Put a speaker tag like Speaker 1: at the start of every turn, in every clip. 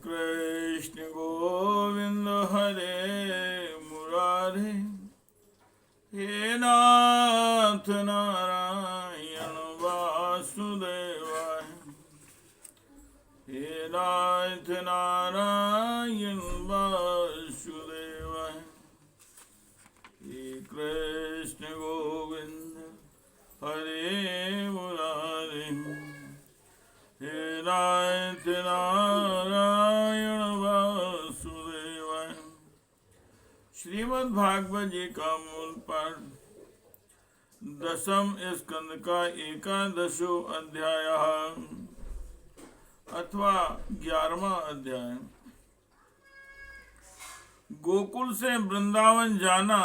Speaker 1: कृष्ण गोविंद हरे मुरारे, हे नाथ नारायण वासुदेवाय, हे नाथ नारायण वासुदेवाय, हे कृष्ण गोविंद हरे मुरारे, हे नाथ नारायण वासुदेवाय। श्रीमद् भागवत जी का मूल पाठ 10 स्कंद का 11वां अध्याय अथवा 11वां अध्याय। गोकुल से वृंदावन जाना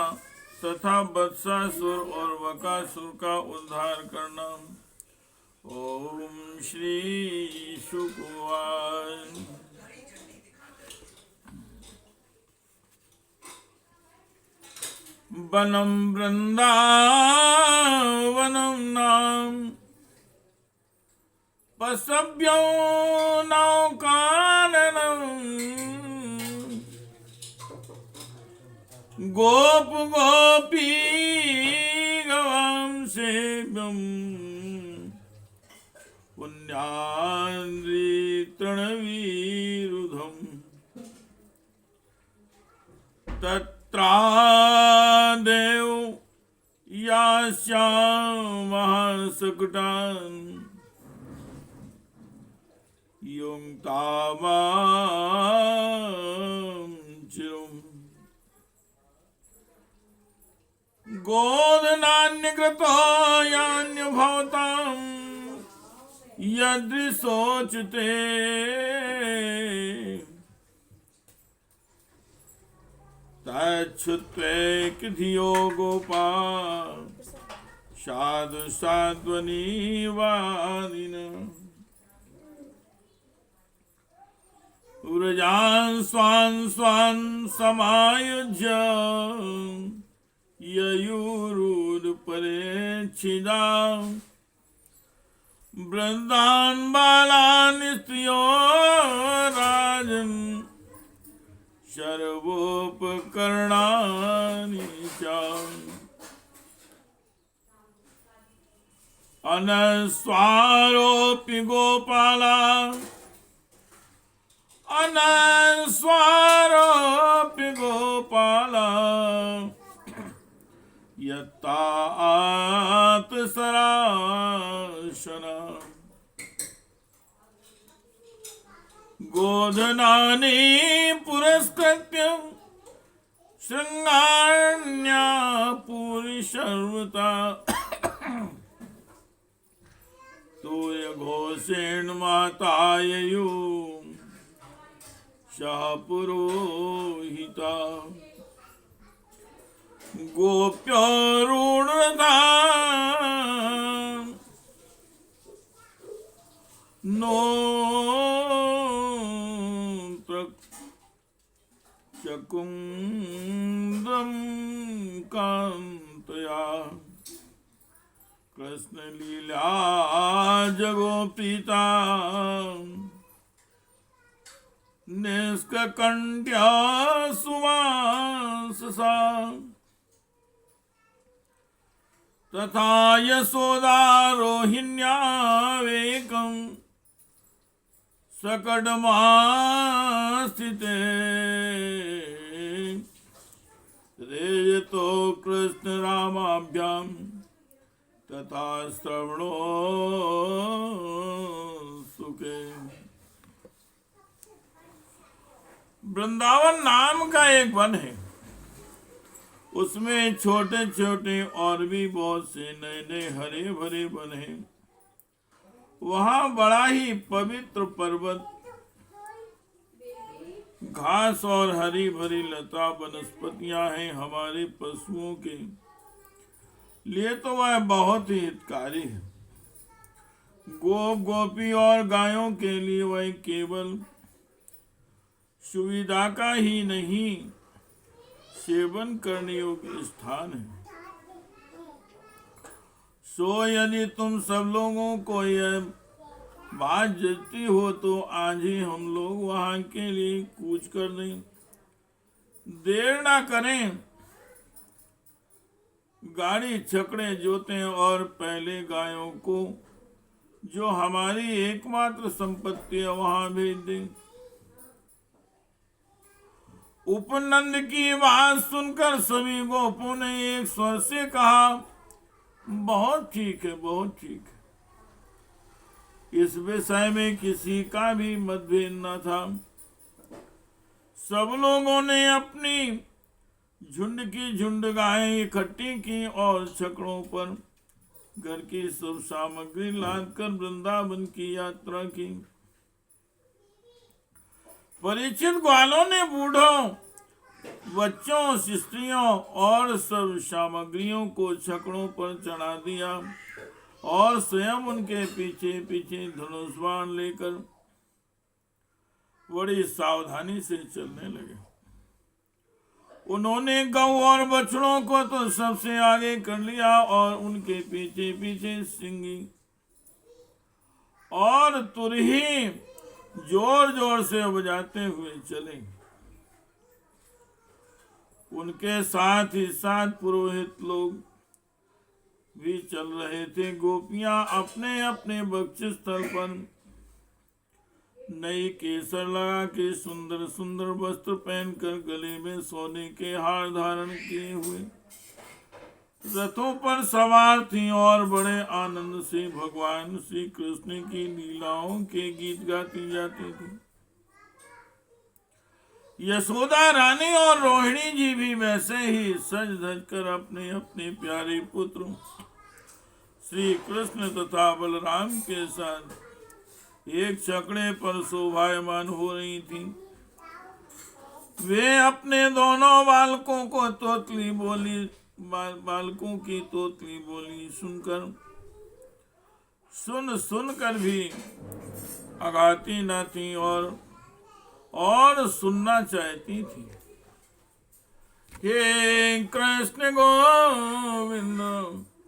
Speaker 1: तथा वत्सासुर और वकासुर का उद्धार करना। ओम श्री शुक उवाच। वनं वृंदावनं नाम पशव्यो नौकाननं, गोप गोपी गवां सेव्यम् पुण्यान्द्रितृणवीरुधम्, तत्रादेव यास्यामः युङ्क्तावां चिरम्। गोधनान्यकृतो यान्यभवताम् यदृशोचते, तच्छ्रुत्वैकधियो गोपा साधु साध्वनिवादिनः, व्रजान् स्वान् स्वान् समायुज्य ययुरुदपरेच्छिदा, वृन्दान् बालान् स्त्रियो राजन् सर्वोपकरणानि च, अनस्वारोऽपि गोपाला अनस्वारोऽपि गोपाला यत्ता आत्सराशना, गोधनानि पुरस्कृत्य शृङ्गारण्या पुरुषर्वता, तूयघोषेण माता ययु सह पुरोहिता, गोप्योरुणता नो चकुंदम कांतया, कृष्ण लीला जगोपिता निष्कण्ठ्या सुवांससा, तथा यशोदा रोहिण्यावेकम् सकटमास्थिते, रेजतो कृष्ण रामाभ्यां तथा श्रवणो सुखे। वृंदावन नाम का एक वन है, उसमें छोटे छोटे और भी बहुत से नए नए हरे भरे वन हैं। वहाँ बड़ा ही पवित्र पर्वत, घास और हरी भरी लता वनस्पतियां हैं। हमारे पशुओं के लिए तो वह बहुत ही हितकारी है। गोप गोपी और गायों के लिए वह केवल सुविधा का ही नहीं, सेवन करने योग्य स्थान है। सो यदि तुम सब लोगों को यह बात जचती हो तो आज ही हम लोग वहां के लिए कूच कर दें। देर ना करें, गाड़ी छकड़े जोतें और पहले गायों को, जो हमारी एकमात्र संपत्ति है, वहां भेज दें। उपनंद की बात सुनकर सभी गोपों ने एक स्वर से कहा, बहुत ठीक है, बहुत ठीक है। इस विषय में किसी का भी मतभेद न था। सब लोगों ने अपनी झुंड की झुंड गायें इकट्ठी की और छकड़ों पर घर की सब सामग्री लादकर वृंदावन की यात्रा की। परिचित ग्वालों ने बूढ़ों, बच्चों, स्त्रियों और सब सामग्रियों को छकड़ों पर चढ़ा दिया और स्वयं उनके पीछे पीछे धनुष बाण लेकर बड़ी सावधानी से चलने लगे। उन्होंने गौ और बछड़ों को तो सबसे आगे कर लिया और उनके पीछे पीछे सिंगी और तुरही जोर जोर से बजाते हुए चले। उनके साथ ही साथ पुरोहित लोग भी चल रहे थे। गोपियां अपने अपने बक्षस्थल स्थल पर नई केसर लगा के सुंदर सुंदर वस्त्र पहनकर गले में सोने के हार धारण किए हुए रथों पर सवार थीं और बड़े आनंद से भगवान श्री कृष्ण की लीलाओं के गीत गाती जाती थी। यशोदा रानी और रोहिणी जी भी वैसे ही सज धज कर अपने अपने प्यारे पुत्र श्री कृष्ण तथा बलराम के साथ एक छकड़े पर शोभायमान हो रही थी। वे अपने दोनों बालकों को तोतली बोली बालकों की तोतली बोली सुनकर भी अगाती न थी और सुनना चाहती थी। हे कृष्ण गोविंद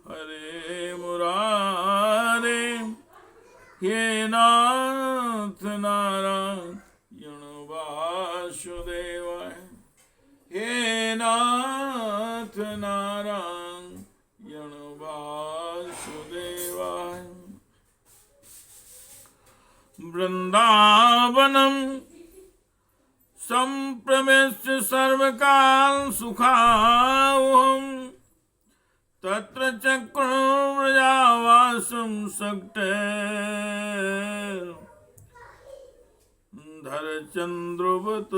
Speaker 1: हरे मुरारे, हे नाथ नारायण वासुदेवाय, हे नाथ नारायण वासुदेवाय। वृंदावनम संप्रवेश्य सर्वकाल सुखावहम्, तत्र चक्रव्रजावासं सक्ते धरचंद्रवत।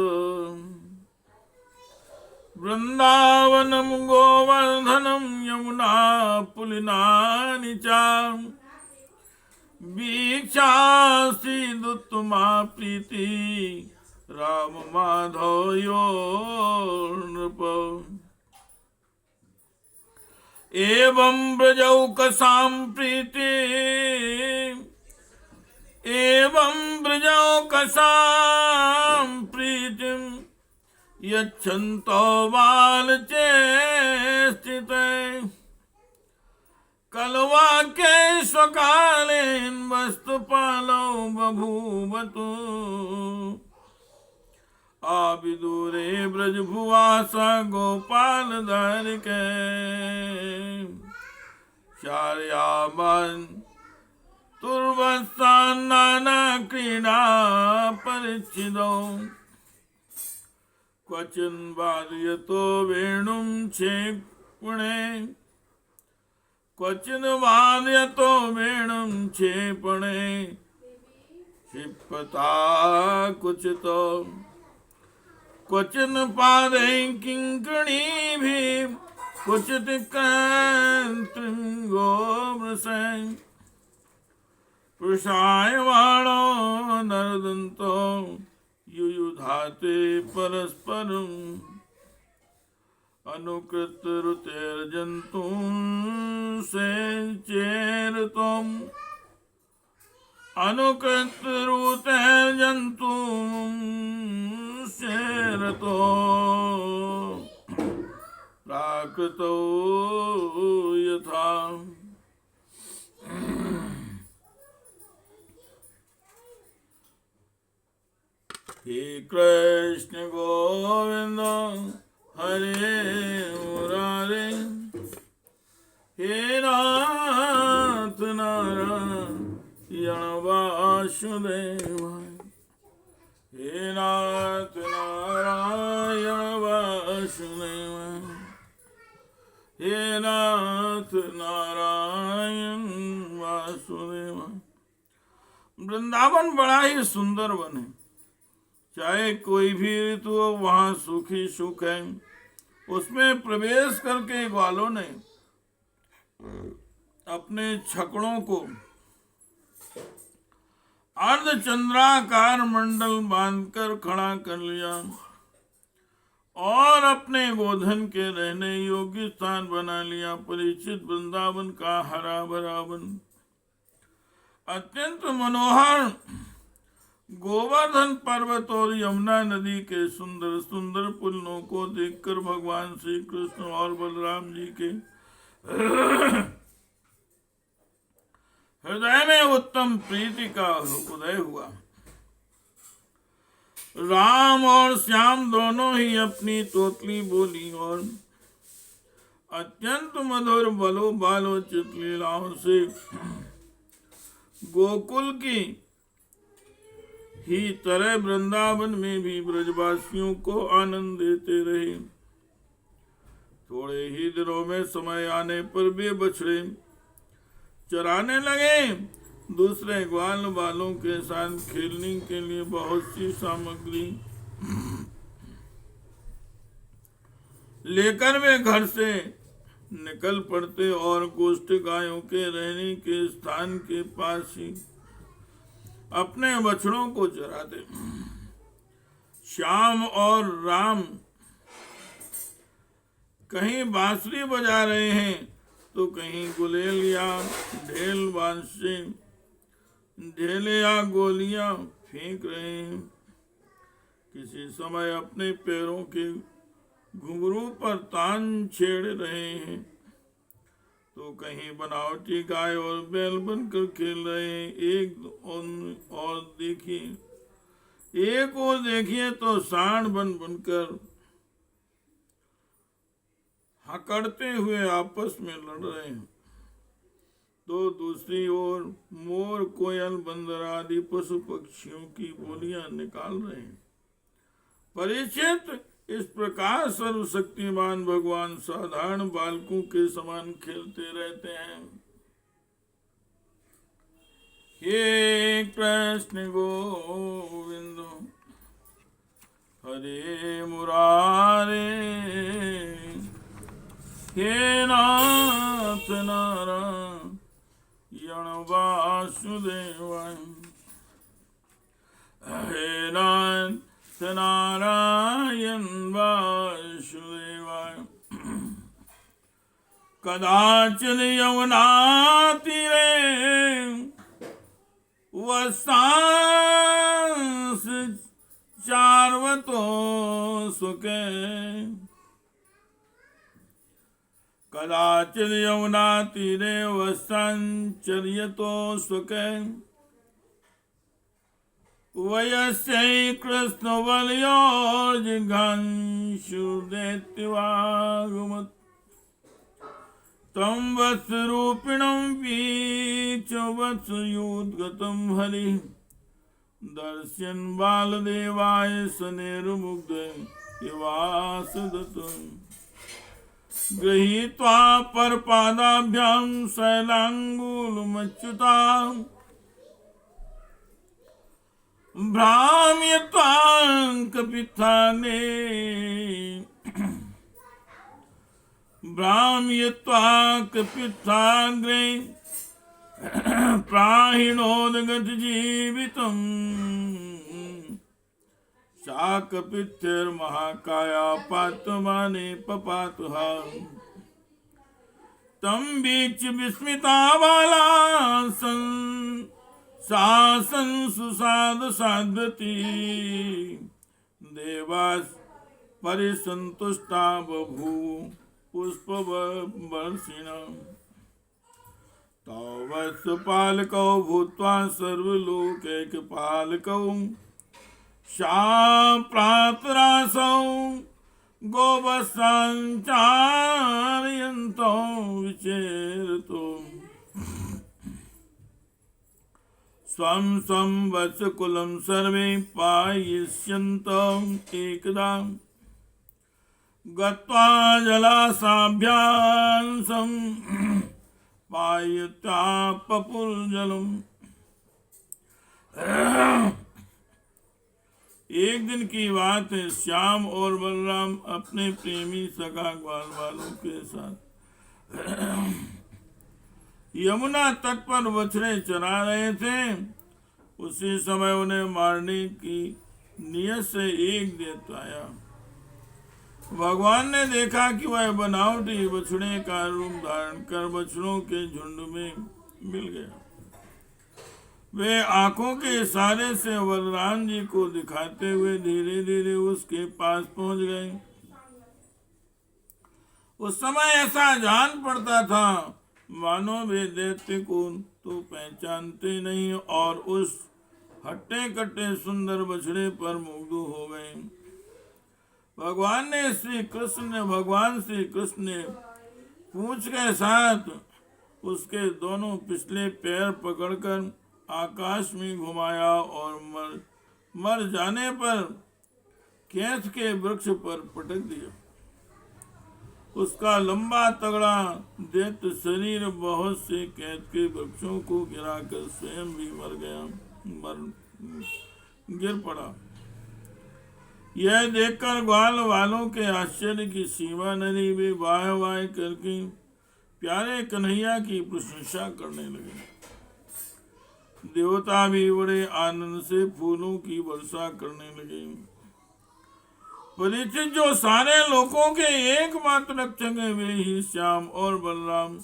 Speaker 1: वृंदावनम गोवर्धनम यमुना पुलिनानि च, वीक्षासीदुत्तमा प्रीति राम माधव यो नृप। एवं ब्रजौकसां प्रीति, एवं ब्रजौकसां प्रीतिं यच्छन्तो बालचेष्टिते, कलवाक्ये स्वकालेन वस्तुपालो बभूवतु। आविदूरे ब्रजभुवासा गोपाल धारिके, चार्यावन तुर्वस्तान नाना क्रीडा परिच्छिदो, क्वचिन वादयतो वेणुं क्षेपणे, क्वचिन वादयतो वेणुं क्षेपणे, क्षिपता कुचितो क्वचिन पादे किंकणी भी, क्वचित कृत्रिंगो वृषै, प्रसायमाणो नरदन्तो युयुधाते परस्परम्, अनुकृत रुतेर्जन्तुं सेचेरतम्, अनुकृत रुतेर्जन्तुं सेरतो प्राकृतो यथा। हे कृष्ण गोविंद हरे मुरारे, हे नाथ नारायण वासुदेव, हे नाथ नारायण वासुदेव, हे नाथ नारायण वासुदेव। वृंदावन बड़ा ही सुंदर वन है। चाहे कोई भी ऋतु हो, वहां सुख ही सुख है। उसमें प्रवेश करके ग्वालों ने अपने छकड़ों को अर्धचंद्राकार मंडल बांधकर खड़ा कर लिया और अपने गोधन के रहने योग्य स्थान बना लिया। परीक्षित वृंदावन का हरा भरा वन अत्यंत मनोहर गोवर्धन पर्वत और यमुना नदी के सुंदर सुंदर पुलों को देखकर भगवान श्री कृष्ण और बलराम जी के हृदय में उत्तम प्रीति का उदय हुआ। राम और श्याम दोनों ही अपनी तोतली बोली और अत्यंत मधुर बलो बालोचित लीलाओं से गोकुल की ही तरह वृंदावन में भी ब्रजवासियों को आनंद देते रहे। थोड़े ही दिनों में समय आने पर वे बछड़े चराने लगे। दूसरे ग्वाल वालों के साथ खेलने के लिए बहुत सी सामग्री लेकर वे घर से निकल पड़ते और गोष्ठ गायों के रहने के स्थान के पास ही अपने बछड़ों को चराते। श्याम और राम कहीं बांसुरी बजा रहे हैं तो कहीं गुलेल या ढेल बांसे ढेले या गोलियां फेंक रहे हैं। किसी समय अपने पैरों के घुंघरू पर तान छेड़ रहे हैं तो कहीं बनावटी गाय और बैल बनकर खेल रहे हैं। एक और देखिए तो सांड बनकर हकड़ते हुए आपस में लड़ रहे हैं, तो दूसरी ओर मोर कोयल बंदर आदि पशु पक्षियों की बोलियां निकाल रहे हैं। परीक्षित, इस प्रकार सर्वशक्तिमान भगवान साधारण बालकों के समान खेलते रहते हैं। हे कृष्ण गोविंद हरे मुरारे, हे नाथ नारायण वासुदेव, हे नाथ नारायण वासुदेवाय। कदाचित् यमुना तीरे वसांस चार्वतो सुखे, कदाचित् यमुना तीरे वसंचर्यतो सुखे, वयस्यै कृष्णवलयो जिघांसु दैत्यवागमत्, तं वत्सरूपिणं वीक्ष्य वत्सयुद्गतं हरिः, दर्शयन् बालदेवाय सनेर्मुग्ध इवासदत्। गृहीत्वा परपादाभ्यां शैलाङ्गुलमच्युतां, भ्राम्यतां कपित्थाने कपित्थाग्रे प्राहिणोदगतजीवितम्, शाकपित्थिर्महाकाया पातमाने पपातः, तं वीक्ष्य विस्मिता बाला शासन सुसाद साधती, देवास परिसंतुष्टा बभू पुष्पवर्षिणम्, तावत्स पालकौ भूत्वा सर्वलोकैकपालकौ, शाप्रातरासौ गोवत्साञ्चारयन्तो विचेरतो स्वं स्वं वत्सकुलं सर्वे पायिष्यन्तम् एकदा गत्वा जलासाभ्यासं पायत्यापपुर्जलम्। एक दिन की बात है, श्याम और बलराम अपने प्रेमी सखा ग्वाल वालों के साथ यमुना तट पर बछड़े चरा रहे थे। उसी समय उन्हें मारने की नियत से एक दैत्य आया। भगवान ने देखा कि वह बनावटी बछड़े का रूप धारण कर बछड़ों के झुंड में मिल गया। वे आंखों के इशारे से बलराम जी को दिखाते हुए धीरे धीरे उसके पास पहुंच गए। उस समय ऐसा जान पड़ता था मानो वे दैत्य को तो पहचानते नहीं और उस हट्टे कट्टे सुंदर बछड़े पर मुग्ध हो गए। भगवान श्री कृष्ण ने पूंछ के साथ उसके दोनों पिछले पैर पकड़कर आकाश में घुमाया और मर जाने पर कैथ के वृक्ष पर पटक दिया। उसका लंबा तगड़ा दैत्य शरीर बहुत से कैथ के वृक्षों को गिराकर स्वयं भी गिर पड़ा। यह देखकर ग्वाल वालों के आश्चर्य की सीमा न रही। वे वाह वाह करके प्यारे कन्हैया की प्रशंसा करने लगे। देवता भी बड़े आनंद से फूलों की वर्षा करने लगे। परीक्षित जो सारे लोगों के एकमात्र रक्षक हैं वे ही श्याम और बलराम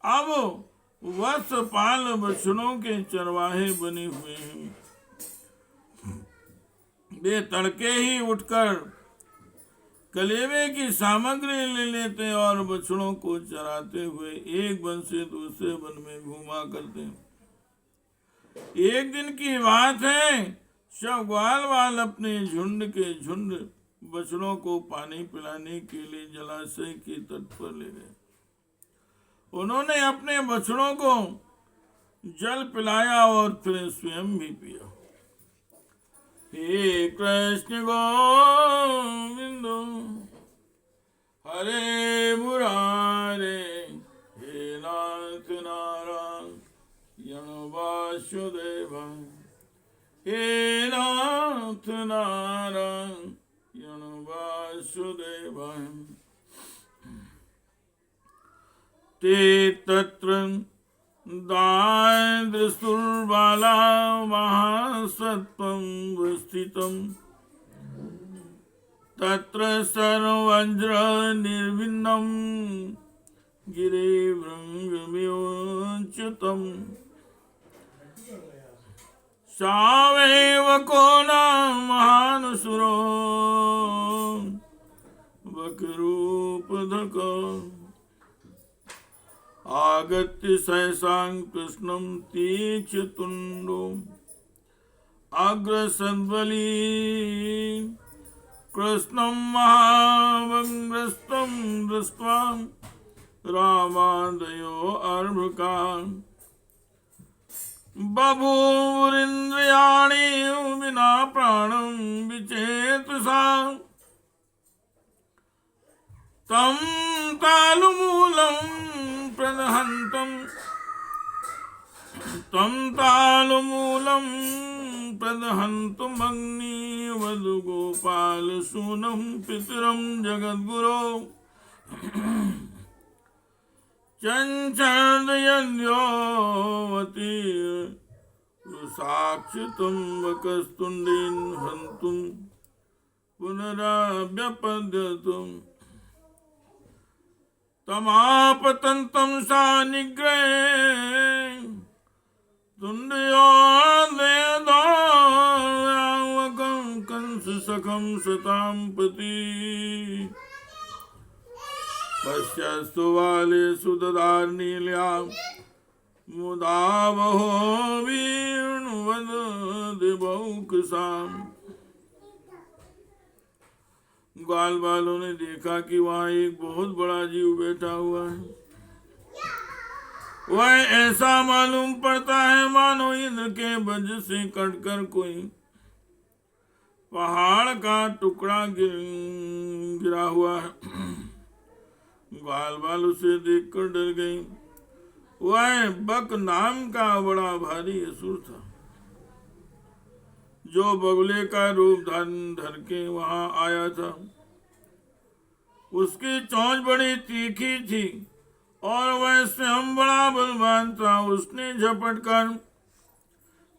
Speaker 1: अब वत्सपाल बछड़ों के चरवाहे बने हुए हैं। वे तड़के ही उठकर कलेवे की सामग्री ले लेते और बछड़ों को चराते हुए एक वन से दूसरे वन में घूमा करते। एक दिन की बात है, सब ग्वाल वाल अपने झुंड के झुंड बछड़ों को पानी पिलाने के लिए जलाशय के तट पर ले गए। उन्होंने अपने बछड़ों को जल पिलाया और फिर स्वयं भी पिया। हे कृष्ण गोविंद हरे मुरारे, हे नाथ नारायण वासुदेव, हे नाथ नारायण वासुदेव। ते तत्र दारिद्र्यसुरबाला महासत्त्वं स्थितं, तत्र सर्ववज्र निर्विन्नं गिरिभृङ्गमिवोच्युतम्। सावेव को न महानसुरो वक्ररूपधक, आगत्य सहसां कृष्णं तीक्ष्णतुण्डो अग्रसद्बली, कृष्णं महावग्रस्तं दृष्ट्वा रामादयो अर्भकान्, बभूवुरिन्द्रियाणि विना प्राणं विचेतसा, तं तालुमूलं प्रदहन्तुमग्निवधुगोपालसूनं पितरं जगद्गुरो, चञ्चर्दयन्योऽवति साक्षितं वकस्तुण्डीन् हन्तुं पुनराव्यपद्यतुम्। तमापतन्तं सा निग्रहे तुण्डयोदयदावकं कंससखं सतां पति, पश्यस्तु बालेषु ददार्नील्या मुदा बहो वीणु वद देबहु कृशाम। ग्वाल बालों ने देखा कि वहां एक बहुत बड़ा जीव बैठा हुआ है। वह ऐसा मालूम पड़ता है मानो इंद्र के वज्र से कटकर कोई पहाड़ का टुकड़ा गिरा हुआ है। ग्वाल बाल उसे देखकर डर गई। वह बक नाम का बड़ा भारी असुर था, जो बगुले का रूप धारण धर के वहां आया था। उसकी चोंच बड़ी तीखी थी और वह स्वयं बड़ा बलवान था। उसने झपट कर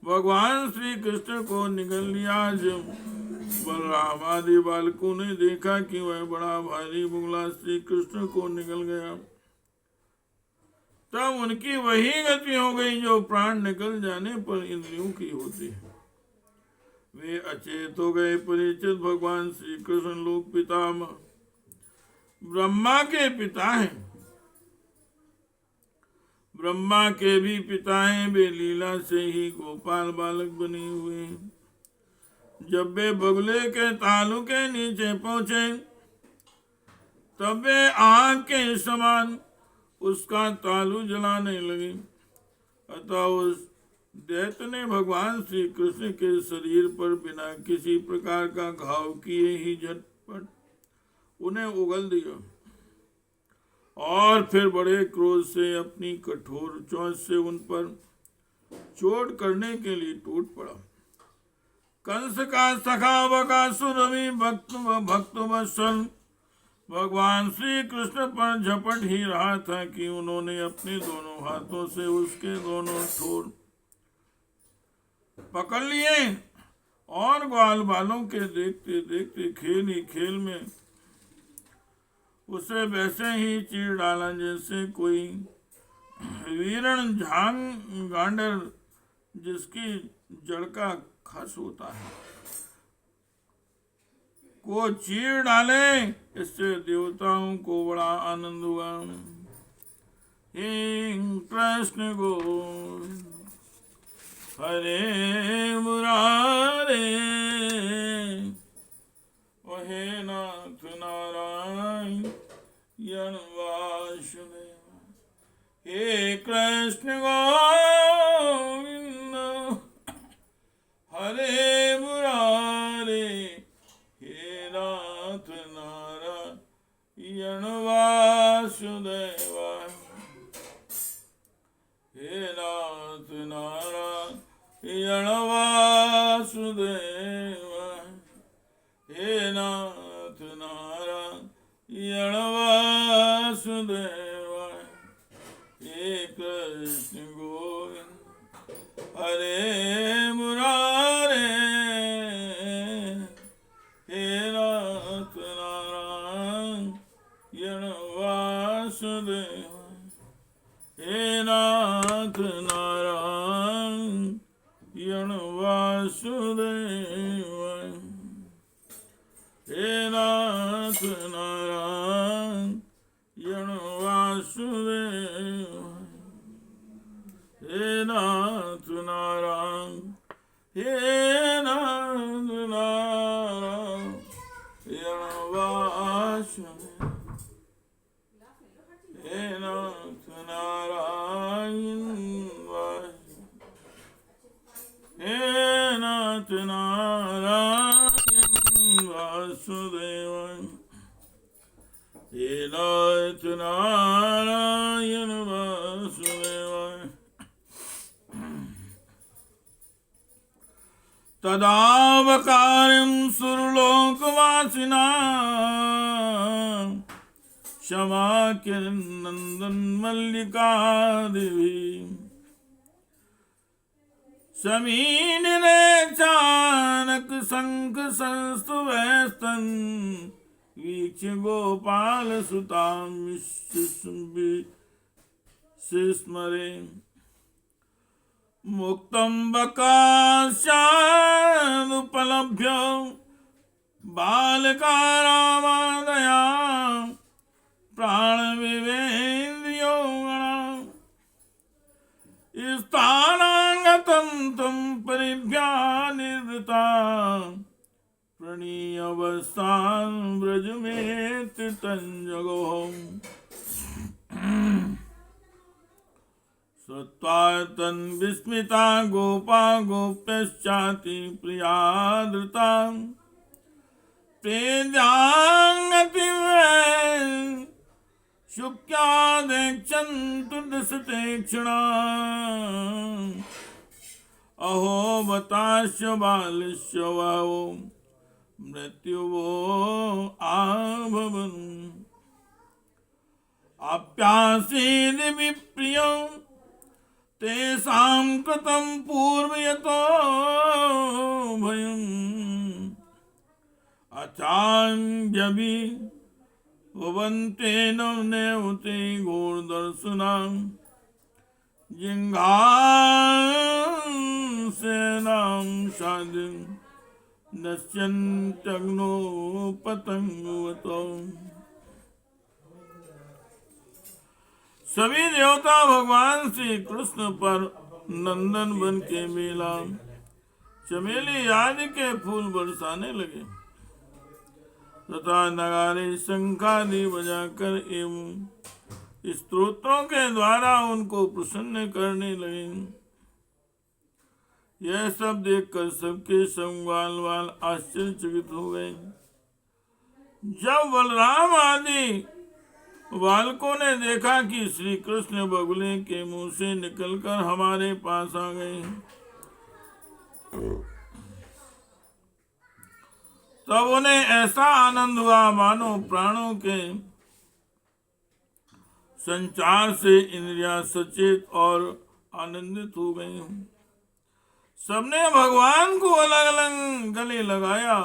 Speaker 1: भगवान श्री कृष्ण को निगल लिया। जब बलराम आदि बालकों ने देखा कि वह बड़ा भारी बुगला श्री कृष्ण को निगल गया, तब उनकी वही गति हो गई जो प्राण निकल जाने पर इंद्रियों की होती है। वे अचेत हो गए। परिचित भगवान श्री कृष्ण लोक पितामह ब्रह्मा के पिता हैं। ब्रह्मा के भी पिता हैं। वे लीला से ही गोपाल बालक बने हुए हैं। जब वे बगुले के तालू के नीचे पहुंचे, तब वे आग के समान उसका तालू जलाने लगे। अतः उस दैत्य ने भगवान श्री कृष्ण के शरीर पर बिना किसी प्रकार का घाव किए ही झटपट उन्हें उगल दिया और फिर बड़े क्रोध से अपनी कठोर चोंच से उन पर चोट करने के लिए टूट पड़ा। कंस का सखा बकासुर भी भक्त वत्सल भगवान श्री कृष्ण पर झपट ही रहा था कि उन्होंने अपने दोनों हाथों से उसके दोनों ठोर पकड़ लिए और ग्वाल बालों के देखते देखते खेल ही खेल में उसे वैसे ही चीर डाला जैसे कोई वीरण झांग गांडर जिसकी जड़ का खस होता है को चीर डाले। इससे देवताओं को बड़ा आनंद हुआ। हे कृष्ण गोविंद हरे मुरारे, हे नाथ नारायण वासुदेव। हे कृष्ण गोविंद हरे मुरारे, हे नाथ नारायण वासुदेव। हे नाथ नारायण वासुदेव। हे नाथ नारायण वासुदेव। हे कृष्ण गोविंद हरे मुरारे, हे नाथ नारायण वासुदेव। हे नाथ नारायण वासुदेव। हे नाथ नारायण वासुदेव। हे नाथ नारायण, हे नाथ नारायण वासुदेव। हे नाथ नारायण हे नाथ नारायण वासुदेव। हे नाथ नारायण वासुदेव। तदावकारिं सुरलोकवासिना क्षमा किरनंदन मल्लिकादेवी। समीन ने चानक शंख संस्तुवैस्तन वीक्ष्य गोपाल सुतां स्मरे। मुक्तं बकास्यानुपलभ्य बालका रामादया प्राण विवेन्द्रियो गणा। स्थानागतं पन्थं परिभ्यानिर्वृता प्रणीयवस्थां व्रज में तीर्थंजगो श्रुत्वा तन्विस्मिता गोपा गोप्यश्चाति प्रिया धृता तेजांगतिवे शुक्यादेक्षन्तु दशतेक्षणा अहो बताश्च बालश्च वावो मृत्युवो आभवन् आप्यासीद विप्रियं तेषां कृतं पूर्वयतो भयम् अचान्यभि भवन्तेन नेवते घोरदर्शनां जिङ्घासेनां साधिं नश्यन्त्यग्नो पतंगवतो। सभी देवता भगवान श्री कृष्ण पर नंदन बन के मेला चमेली आदि के फूल बरसाने लगे तथा नगारे शंखादि बजाकर एवं स्तोत्रों के द्वारा उनको प्रसन्न करने लगे। यह सब देखकर सबके सब ग्वाल आश्चर्यचकित हो गए। जब बलराम आदि बालकों ने देखा कि श्री कृष्ण बगुले के मुंह से निकलकर हमारे पास आ गए तब उन्हें ऐसा आनंद हुआ मानो प्राणों के संचार से इंद्रियां सचेत और आनंदित हो गई। सबने भगवान को अलग अलग गले लगाया।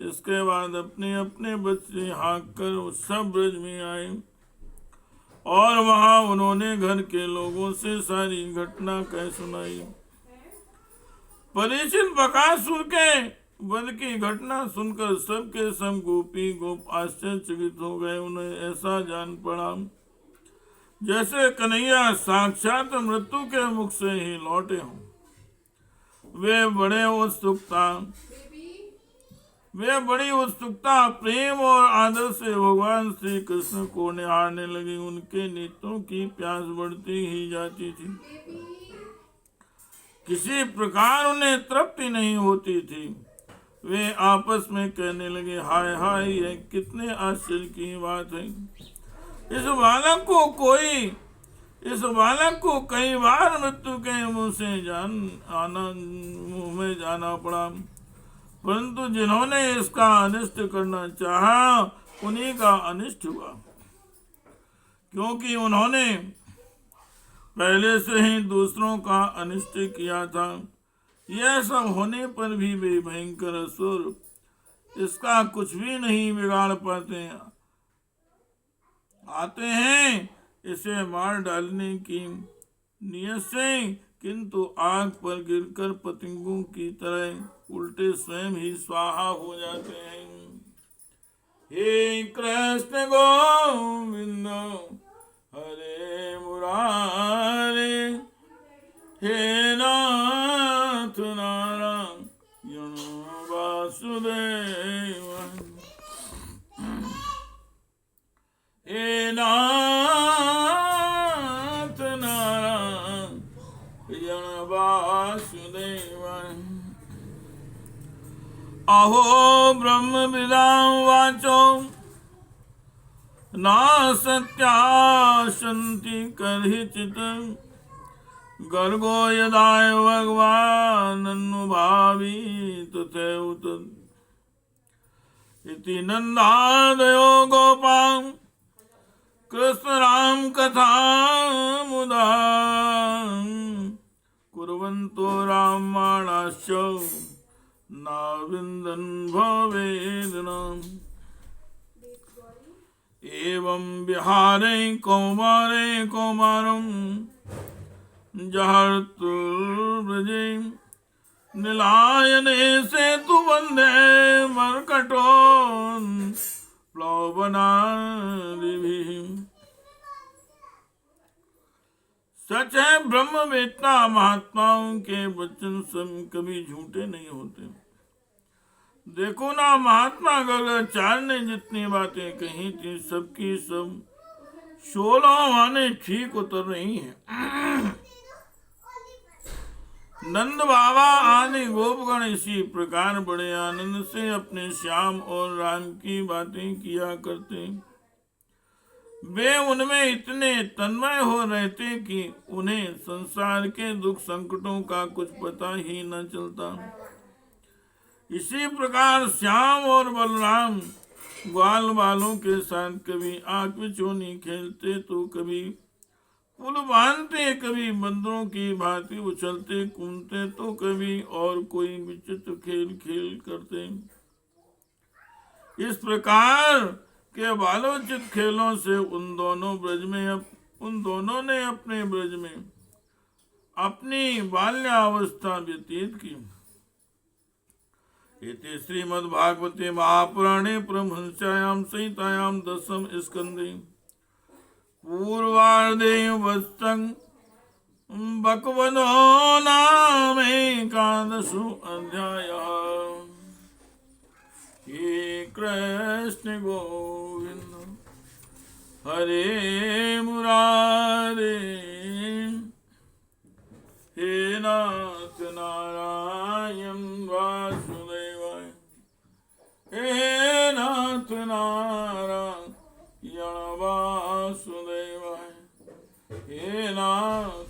Speaker 1: इसके बाद अपने अपने बच्चे हाँक कर सब ब्रज में आए और वहां उन्होंने घर के लोगों से सारी घटना कह सुनाई। परीक्षित बकासुर के वध की घटना सुनकर सबके सब गोपी गोप आश्चर्यचकित हो गए। उन्हें ऐसा जान पड़ा जैसे कन्हैया साक्षात मृत्यु के मुख से ही लौटे हों। वे बड़ी उत्सुकता प्रेम और आदर से भगवान श्री कृष्ण को निहारने लगी। उनके नेत्रों की प्यास बढ़ती ही जाती थी। किसी प्रकार उन्हें तृप्ति नहीं होती थी। वे आपस में कहने लगे, हाय हाय, यह कितने आश्चर्य की बात है। इस बालक को कई बार मृत्यु के मुंह में जाना पड़ा, परंतु जिन्होंने इसका अनिष्ट करना चाहा उन्हीं का अनिष्ट हुआ, क्योंकि उन्होंने पहले से ही दूसरों का अनिष्ट किया था। यह सब होने पर भी वे भयंकर असुर इसका कुछ भी नहीं बिगाड़ पाते आते हैं इसे मार डालने की नियत से, किंतु आग पर गिरकर पतंगों की तरह उल्टे स्वयं ही स्वाहा हो जाते हैं। हे कृष्ण गोविंद हरे मुरारे, हे नाथ नारायण वासुदेव, हे नाथ नारायण वासुदेव। अहो ब्रह्म विदां वाचो न सत्या सन्ति कर्हिचित्, गर्गो यदाय भगवाननुभावी तथैव तत्। इति नन्दादयो गोपा कृष्ण राम कथा मुदा कुर्वन्तो रामायणाश्च नाविन्दन् भवेदनम्। एवं विहारे कौमारं जहर्तुर्व्रजे नीलायने सेतु वन्दे मर्कटो प्लवनादिभिः। सच है ब्रह्मवेत्ता महात्माओं के वचन सब कभी झूठे नहीं होते। देखो ना, महात्मा गरुड़ाचार्य ने जितनी बातें कही थी सबकी सब 16 माने ठीक उतर रही हैं। नंद बाबा आदि गोपगण इसी प्रकार बड़े आनंद से अपने श्याम और राम की बातें किया करते। वे उनमें इतने तन्मय हो रहे थे कि उन्हें संसार के दुख संकटों का कुछ पता ही न चलता। इसी प्रकार श्याम और बलराम ग्वाल बालों के साथ कभी आंख बिछोनी खेलते तो कभी पुल बांधते, कभी बंदरों की भांति उछलते कूदते तो कभी और कोई विचित्र खेल खेल करते। इस प्रकार के बालोचित खेलों से उन दोनों ने अपने ब्रज में अपनी बाल्यावस्था व्यतीत की। इति श्रीमद्भागवते महापुराणे परमहंस्यायां संहितायां दशम स्कंदे पूर्वार्धे वस्तं भगवतो नाम एकादशो अध्यायः। हे कृष्ण गोविंद हरे मुरारे, हे नाथ नारायण वासुदेवाय, हे नाथ नारायण वासुदेवाय, हे नाथ